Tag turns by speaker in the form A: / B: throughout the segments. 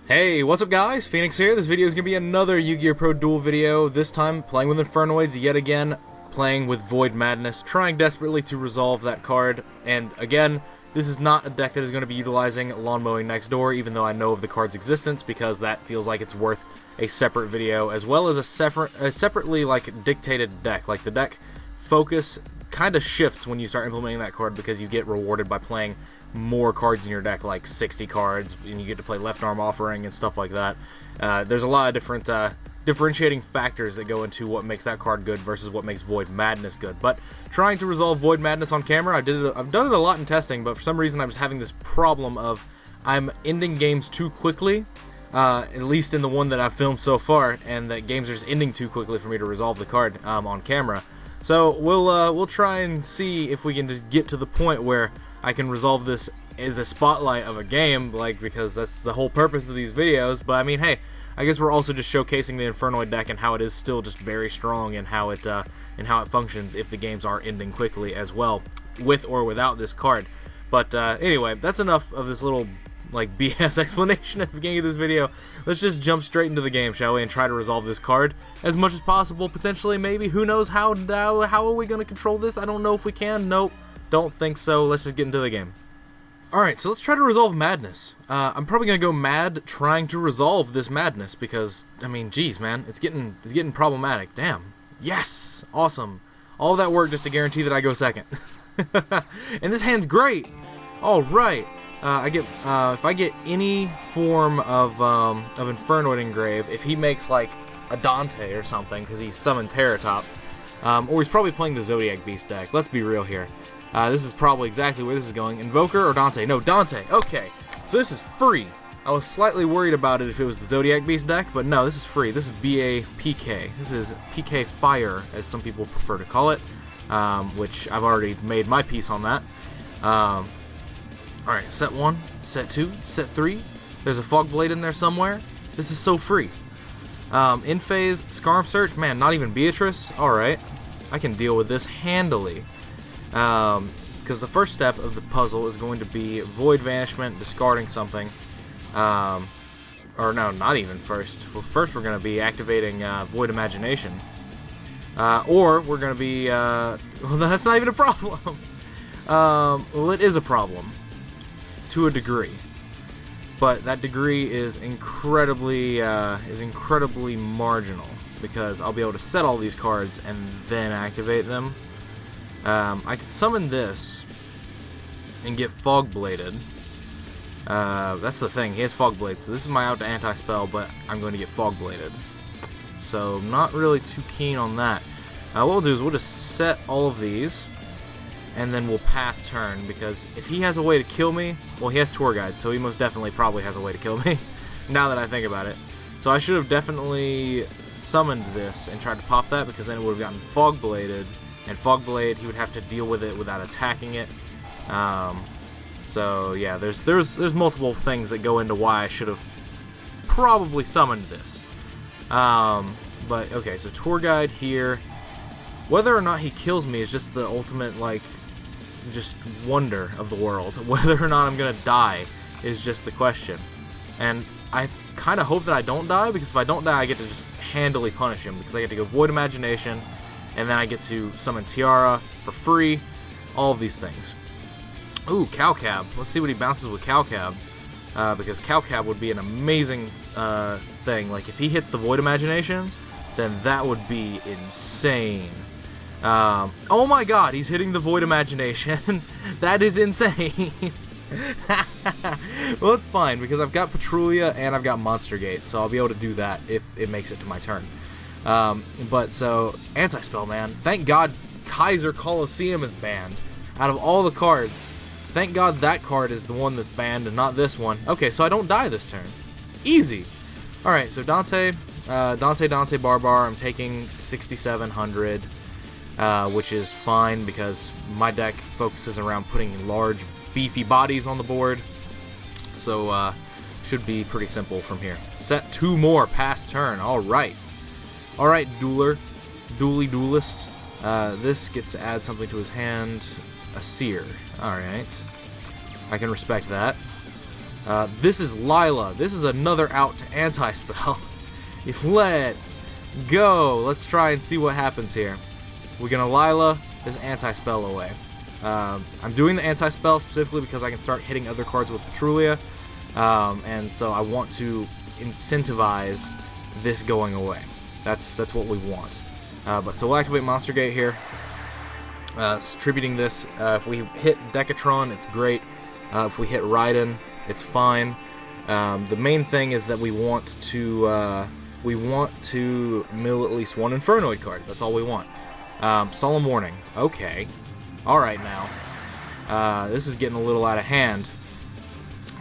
A: Hey, what's up guys? Phoenix here. This video is going to be another YGOpro Duel video, this time playing with Infernoids yet again, playing with Void Madness, trying desperately to resolve that card, and again, this is not a deck that is going to be utilizing Lawn Mowing Next Door, even though I know of the card's existence, because that feels like it's worth a separate video, as well as a separately dictated deck. Like, the deck focus kind of shifts when you start implementing that card because you get rewarded by playing more cards in your deck, like 60 cards, and you get to play Left Arm Offering and stuff like that. There's a lot of different differentiating factors that go into what makes that card good versus what makes Void Madness good. But trying to resolve Void Madness on camera, I've done it a lot in testing, but for some reason I was having this problem of I'm ending games too quickly, at least in the one that I've filmed so far, and that games are just ending too quickly for me to resolve the card on camera. So we'll try and see if we can just get to the point where I can resolve this as a spotlight of a game, because that's the whole purpose of these videos. But I mean, hey, I guess we're also just showcasing the Infernoid deck and how it is still just very strong, and how it functions if the games are ending quickly as well, with or without this card. But anyway, that's enough of this little BS explanation at the beginning of this video. Let's just jump straight into the game, shall we, and try to resolve this card as much as possible, potentially, maybe. Who knows how are we going to control this? I don't know if we can. Nope, don't think so. Let's just get into the game. Alright, so let's try to resolve Madness. I'm probably going to go mad trying to resolve this Madness because, I mean, geez, man, it's getting problematic. Damn. Yes! Awesome. All that work just to guarantee that I go second. And this hand's great! Alright. If I get any form of Infernoid Engrave, if he makes like a Dante or something, because he's summoned Terratop, or he's probably playing the Zodiac Beast deck. Let's be real here. This is probably exactly where this is going. Invoker or Dante? No, Dante. Okay, so this is free. I was slightly worried about it if it was the Zodiac Beast deck, but no, this is free. This is BA-PK. This is PK Fire, as some people prefer to call it, which I've already made my piece on that. Alright, set 1, set 2, set 3. There's a Fog Blade in there somewhere. This is so free. In phase, Scarm Search. Man, not even Beatrice. Alright, I can deal with this handily. Because the first step of the puzzle is going to be Void Vanishment, discarding something. Or no, not even first. Well, first we're going to be activating Void Imagination. Or we're going to be... well, that's not even a problem. Well, it is a problem. To a degree, but that degree is incredibly marginal, because I'll be able to set all these cards and then activate them. I could summon this and get Fog Bladed. That's the thing, he has Fog Blade, so this is my out to anti-spell, but I'm going to get Fog Bladed. So not really too keen on that. What we'll do is we'll just set all of these, and then we'll pass turn, because if he has a way to kill me, well, he has Tour Guide, so he most definitely probably has a way to kill me, now that I think about it. So I should have definitely summoned this and tried to pop that, because then it would have gotten Fog Bladed, and Fog Blade, he would have to deal with it without attacking it. So yeah, there's multiple things that go into why I should have probably summoned this. But okay, so Tour Guide here. Whether or not he kills me is just the ultimate, just wonder of the world. Whether or not I'm gonna die is just the question. And I kind of hope that I don't die, because if I don't die, I get to just handily punish him, because I get to go Void Imagination, and then I get to summon Tiara for free, all of these things. Ooh, Cowcab. Let's see what he bounces with Cowcab, because Cowcab would be an amazing thing. Like, if he hits the Void Imagination, then that would be insane. Oh my god, he's hitting the Void Imagination. That is insane. Well, it's fine, because I've got Petrulia and I've got Monster Gate, so I'll be able to do that if it makes it to my turn. But so, anti-spell, man. Thank god Kaiser Coliseum is banned. Out of all the cards, thank god that card is the one that's banned and not this one. Okay, so I don't die this turn. Easy. Alright, so Dante Barbar, I'm taking 6,700. Which is fine, because my deck focuses around putting large, beefy bodies on the board. So, should be pretty simple from here. Set 2 more, pass turn. Alright. Alright, Duelist. This gets to add something to his hand. A Seer. Alright. I can respect that. This is Lila. This is another out to anti-spell. Let's go. Let's try and see what happens here. We're gonna Lila this anti-spell away. I'm doing the anti-spell specifically because I can start hitting other cards with Petrulia, and so I want to incentivize this going away. That's what we want. But so we'll activate Monster Gate here, distributing this. If we hit Decatron, it's great. If we hit Raiden, it's fine. The main thing is that we want to mill at least one Infernoid card. That's all we want. Solemn Warning. Okay. Alright now. This is getting a little out of hand.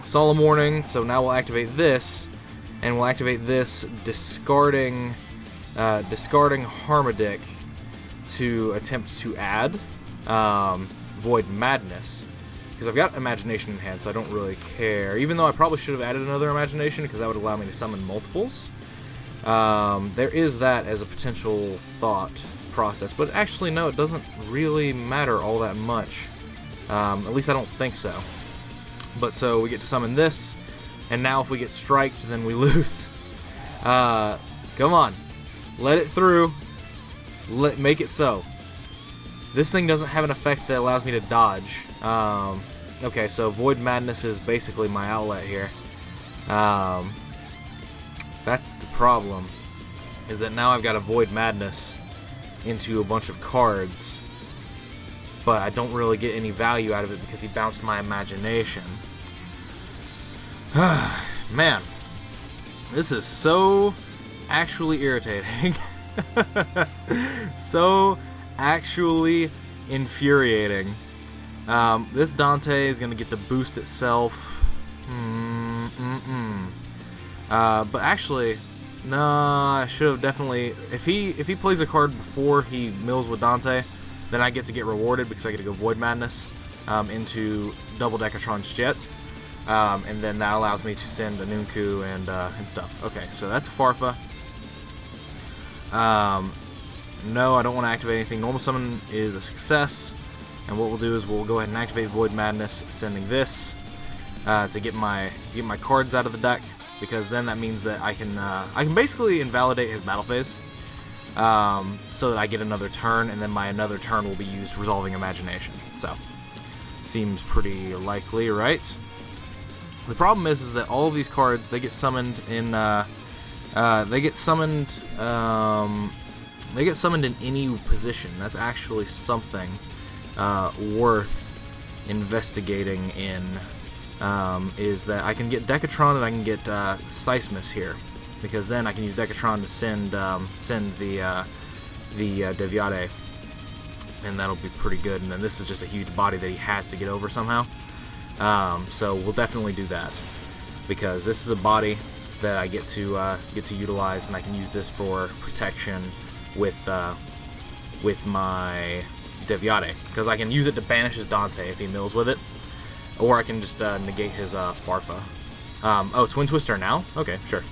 A: Solemn Warning, so now we'll activate this, and we'll activate this discarding Harmadic to attempt to add Void Madness. Because I've got Imagination in hand, so I don't really care. Even though I probably should have added another Imagination, because that would allow me to summon multiples. There is that as a potential thought process, but actually no, it doesn't really matter all that much. At least I don't think so. But so we get to summon this, and now if we get striked, then we lose. Come on, let it through. Make it so. This thing doesn't have an effect that allows me to dodge. Okay, so Void Madness is basically my outlet here. That's the problem, is that now I've got a Void Madness into a bunch of cards, but I don't really get any value out of it because he bounced my Imagination. Man, this is so actually irritating. So actually infuriating. This Dante is going to get to boost itself. But actually, no, I should have definitely... If he plays a card before he mills with Dante, then I get to get rewarded because I get to go Void Madness into double Decatron's Jet. And then that allows me to send a Nunku and stuff. Okay, so that's Farfa. No, I don't want to activate anything. Normal Summon is a success. And what we'll do is we'll go ahead and activate Void Madness, sending this to get my cards out of the deck, because then that means that I can basically invalidate his battle phase, so that I get another turn, and then my another turn will be used resolving Imagination. So seems pretty likely, right? The problem is that all of these cards, they get summoned in in any position. That's actually something worth investigating in, is that I can get Decatron and I can get Seismus here, because then I can use Decatron to send the Deviate, and that'll be pretty good. And then this is just a huge body that he has to get over somehow. So we'll definitely do that, because this is a body that I get to utilize, and I can use this for protection with my Deviate, because I can use it to banish his Dante if he mills with it, or I can just negate his Farfa. Oh, Twin Twister now? Okay, sure.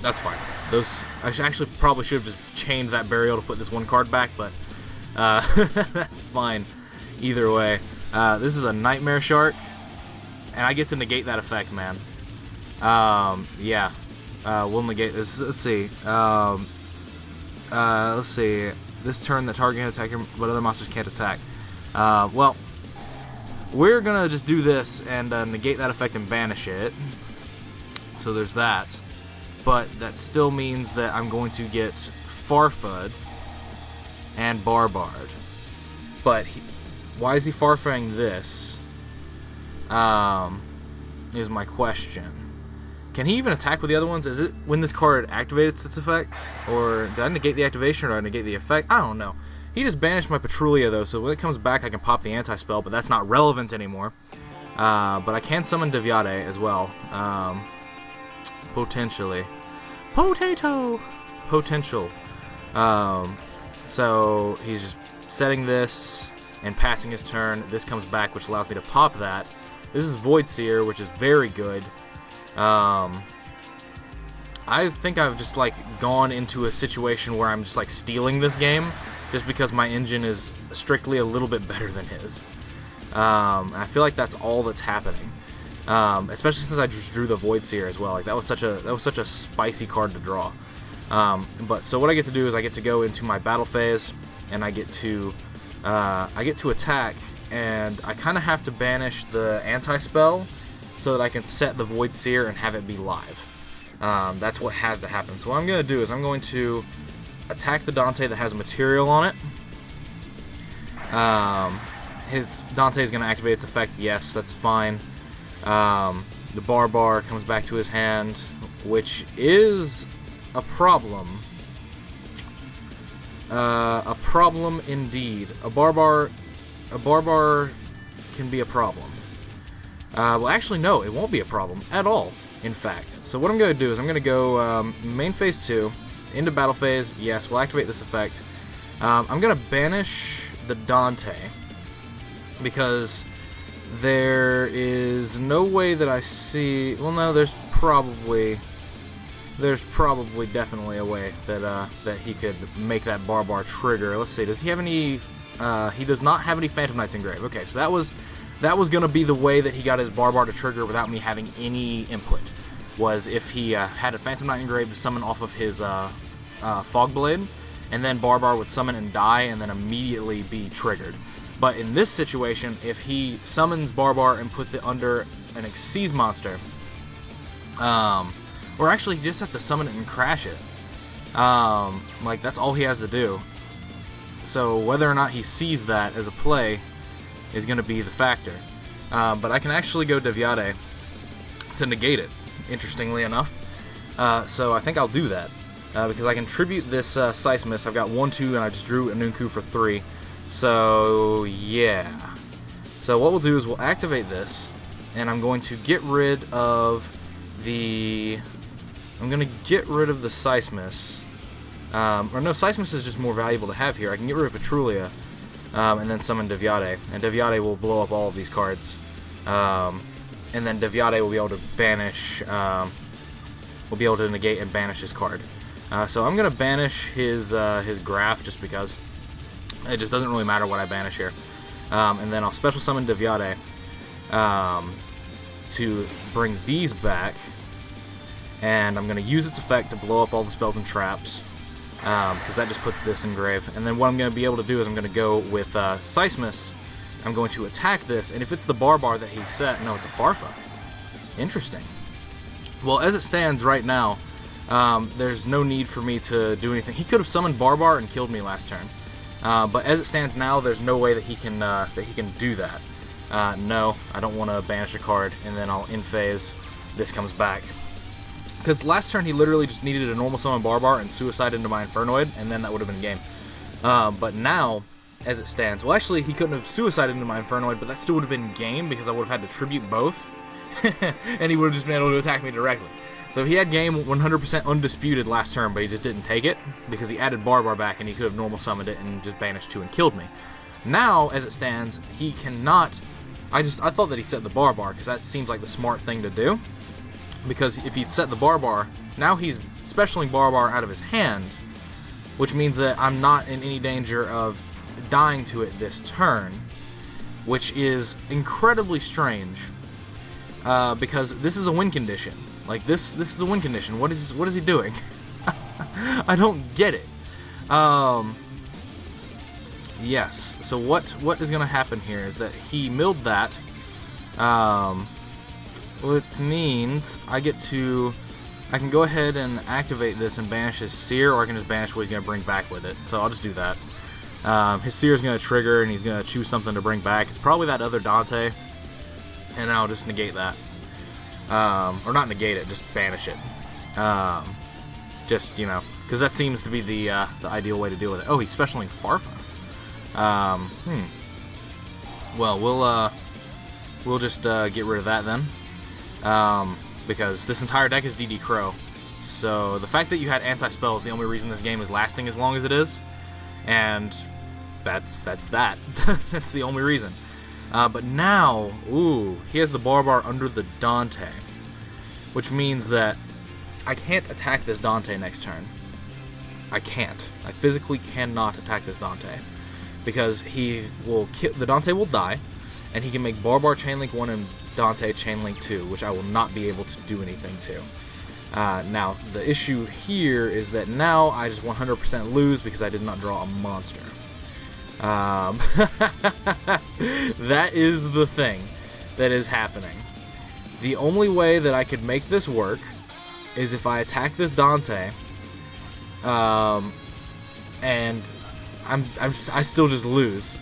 A: That's fine. Those I actually probably should have just chained that burial to put this one card back, but that's fine either way. This is a Nightmare Shark, and I get to negate that effect, man. Yeah. We'll negate this. Let's see. Let's see. This turn, the target can attack him, but other monsters can't attack. Well, we're gonna just do this and negate that effect and banish it. So there's that. But that still means that I'm going to get Farfud and Barbard. But why is he Farfang this? Is my question. Can he even attack with the other ones? Is it when this card activates its effect? Or did I negate the activation, or did I negate the effect? I don't know. He just banished my Petrulia, though, so when it comes back, I can pop the anti-spell, but that's not relevant anymore. But I can summon Deviate as well. Potentially. Potato! Potential. So he's just setting this and passing his turn. This comes back, which allows me to pop that. This is Void Seer, which is very good. I think I've just gone into a situation where I'm just stealing this game, just because my engine is strictly a little bit better than his. I feel like that's all that's happening. Especially since I just drew the Void Seer as well. Like that was such a spicy card to draw. But so what I get to do is I get to go into my battle phase, and I get to attack, and I kind of have to banish the anti-spell so that I can set the Void Seer and have it be live. That's what has to happen. So what I'm going to do is I'm going to attack the Dante that has material on it. His Dante is going to activate its effect. Yes, that's fine. The Barbar comes back to his hand, which is a problem. A problem indeed. A Barbar can be a problem. Well, actually, no, it won't be a problem at all, in fact. So what I'm going to do is I'm going to go main phase 2, into battle phase. Yes, we'll activate this effect. I'm going to banish the Dante, because there is no way that I see... Well, no, there's probably definitely a way that he could make that Barbar trigger. Let's see, does he have any... he does not have any Phantom Knights engraved. Okay, so that was going to be the way that he got his Barbar to trigger without me having any input, was if he had a Phantom Knight engraved to summon off of his Fog Blade, and then Barbar would summon and die and then immediately be triggered. But in this situation, if he summons Barbar and puts it under an Xyz monster, or actually he just has to summon it and crash it, like that's all he has to do. So whether or not he sees that as a play is going to be the factor. But I can actually go Deviate to negate it, interestingly enough. So I think I'll do that, because I can tribute this Seismos. I've got 1, 2, and I just drew Anunku for 3. So yeah. So what we'll do is we'll activate this, and I'm going to get rid of the... Seismos. Or no, Seismos is just more valuable to have here. I can get rid of Petrulia, and then summon Deviate. And Deviate will blow up all of these cards. And then Deviate will be able to banish... will be able to negate and banish his card. So I'm going to banish his Graph, just because it just doesn't really matter what I banish here. And then I'll special summon Deviate to bring these back. And I'm going to use its effect to blow up all the spells and traps, because that just puts this in grave. And then what I'm going to be able to do is I'm going to go with Seismos. I'm going to attack this, and if it's the Barbar that he set... No, it's a Farfa. Interesting. Well, as it stands right now, there's no need for me to do anything. He could have summoned Barbar and killed me last turn. But as it stands now, there's no way that he can do that. No, I don't want to banish a card, and then I'll in phase. This comes back. Because last turn he literally just needed a normal summon Barbar and suicide into my Infernoid, and then that would have been game. But now, as it stands, well, actually he couldn't have suicided into my Infernoid, but that still would have been game, because I would have had to tribute both, and he would have just been able to attack me directly. So he had game 100% undisputed last turn, but he just didn't take it, because he added Barbar back, and he could have normal summoned it and just banished 2 and killed me. Now, as it stands, he cannot... I thought that he set the Barbar, because that seems like the smart thing to do. Because if he'd set the Barbar, now he's specialing Barbar out of his hand, which means that I'm not in any danger of dying to it this turn, which is incredibly strange, because this is a win condition. Like, this is a win condition. What is he doing? I don't get it. Yes, so what is going to happen here is that he milled that, which means I can go ahead and activate this and banish his Seer, or I can just banish what he's going to bring back with it. So I'll just do that. His Seer is going to trigger, and he's going to choose something to bring back. It's probably that other Dante, and I'll just negate that. Or not negate it, just banish it. Just, you know, because that seems to be the ideal way to deal with it. Oh, he's specialing Farfa. Well, we'll just get rid of that then. Because this entire deck is DD Crow. So the fact that you had anti-spell is the only reason this game is lasting as long as it is. And that's that. That's the only reason. But now, ooh, he has the Barbar under the Dante. Which means that I can't attack this Dante next turn. I can't. I physically cannot attack this Dante. Because he will kill, the Dante will die, and he can make Barbar Chainlink 1 and Dante Chainlink 2, which I will not be able to do anything to. Now, the issue here is that now I just 100% lose because I did not draw a monster. That is the thing that is happening. The only way that I could make this work is if I attack this Dante, and I still just lose.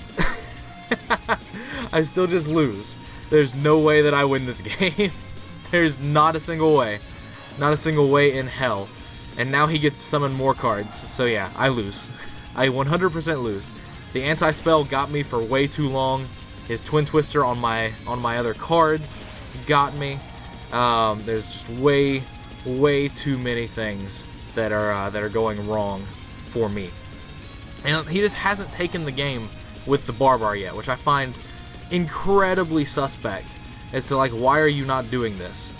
A: I still just lose. There's no way that I win this game. There's not a single way. Not a single way in hell. And now he gets to summon more cards. So yeah, I lose. I 100% lose. The anti-spell got me for way too long. His Twin Twister on my other cards got me. There's just way too many things that are going wrong for me. And he just hasn't taken the game with the Barbar yet, which I find incredibly suspect as to, like, why are you not doing this?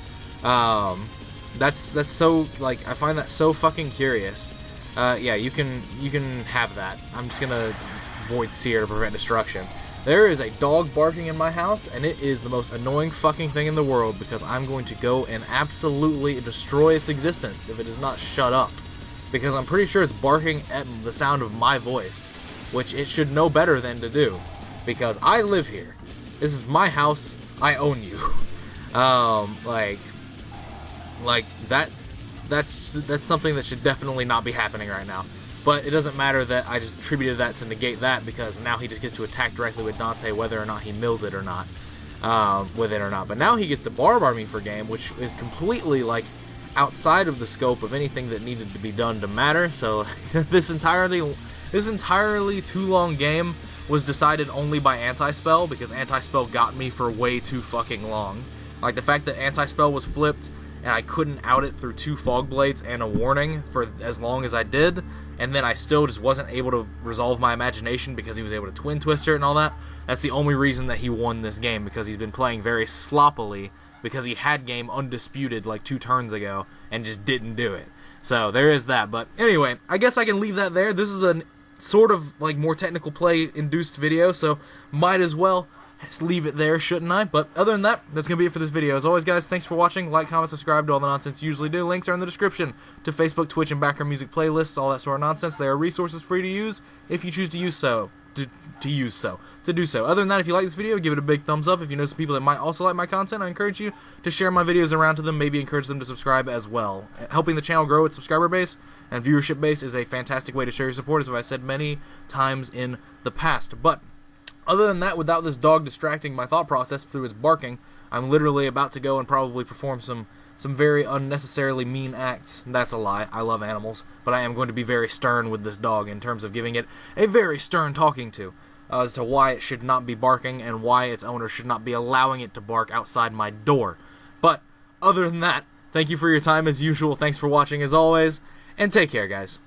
A: That's so, like, I find that so fucking curious. Yeah, you can have that. I'm just gonna Void Seer to prevent destruction. There is a dog barking in my house, and it is the most annoying fucking thing in the world because I'm going to go and absolutely destroy its existence if it does not shut up. Because I'm pretty sure it's barking at the sound of my voice, which it should know better than to do. Because I live here. This is my house. I own you. That's something that should definitely not be happening right now. But it doesn't matter that I just attributed that to negate that, because now he just gets to attack directly with Dante whether or not he mills it or not. But now he gets to Barbar me for game, which is completely, like, outside of the scope of anything that needed to be done to matter. So this entirely too long game was decided only by anti-spell, because anti-spell got me for way too fucking long. Like, the fact that anti-spell was flipped and I couldn't out it through 2 Fog Blades and a warning for as long as I did, and then I still just wasn't able to resolve my imagination because he was able to Twin Twister and all that. That's the only reason that he won this game, because he's been playing very sloppily, because he had game undisputed like 2 turns ago and just didn't do it. So there is that. But anyway, I guess I can leave that there. This is a sort of like more technical play induced video, so might as well just leave it there, shouldn't I? But other than that, that's going to be it for this video. As always, guys, thanks for watching. Like, comment, subscribe to all the nonsense you usually do. Links are in the description to Facebook, Twitch, and background music playlists, all that sort of nonsense. They are resources free to use if you choose to use so. To do so. Other than that, if you like this video, give it a big thumbs up. If you know some people that might also like my content, I encourage you to share my videos around to them, maybe encourage them to subscribe as well. Helping the channel grow its subscriber base and viewership base is a fantastic way to share your support, as I've said many times in the past. But other than that, without this dog distracting my thought process through its barking, I'm literally about to go and probably perform some very unnecessarily mean acts. That's a lie. I love animals, but I am going to be very stern with this dog in terms of giving it a very stern talking to as to why it should not be barking and why its owner should not be allowing it to bark outside my door. But other than that, thank you for your time as usual. Thanks for watching as always, and take care, guys.